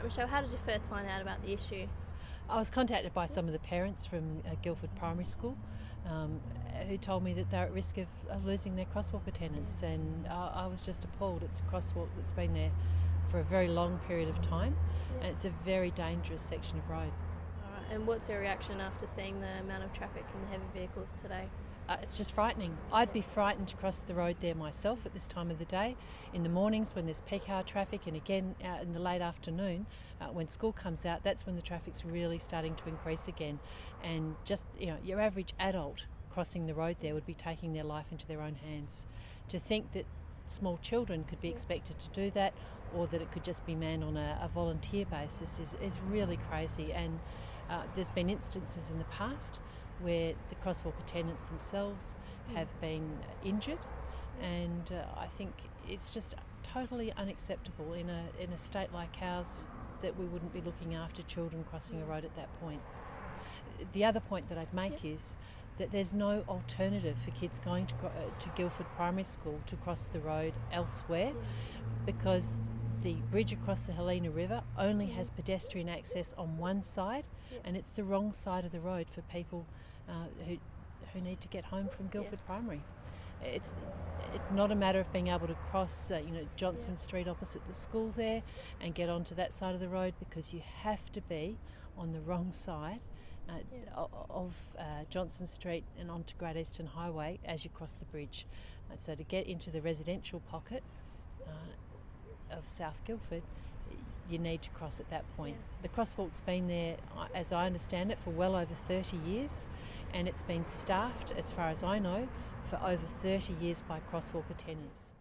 Right, Michelle, how did you first find out about the issue? I was contacted by some of the parents from Guildford Primary School who told me that they're at risk of losing their crosswalk attendance, and I was just appalled. It's a crosswalk that's been there for a very long period of time, and it's a very dangerous section of road. All right, and what's your reaction after seeing the amount of traffic and the heavy vehicles today? It's just frightening. I'd be frightened to cross the road there myself at this time of the day. In the mornings when there's peak hour traffic, and again out in the late afternoon when school comes out, that's when the traffic's really starting to increase again. And just, your average adult crossing the road there would be taking their life into their own hands. To think that small children could be expected to do that, or that it could just be manned on a volunteer basis is really crazy. And there's been instances in the past where the crosswalk attendants themselves have been injured, and I think it's just totally unacceptable in a state like ours that we wouldn't be looking after children crossing a road at that point. The other point that I'd make is that there's no alternative for kids going to Guildford Primary School to cross the road elsewhere, because the bridge across the Helena River only has pedestrian access on one side, and it's the wrong side of the road for people who need to get home from Guildford Primary. It's not a matter of being able to cross Johnson Street opposite the school there and get onto that side of the road, because you have to be on the wrong side of Johnson Street and onto Great Eastern Highway as you cross the bridge. So to get into the residential pocket of South Guildford, you need to cross at that point. The crosswalk's been there, as I understand it, for well over 30 years, and it's been staffed, as far as I know, for over 30 years by crosswalk attendants.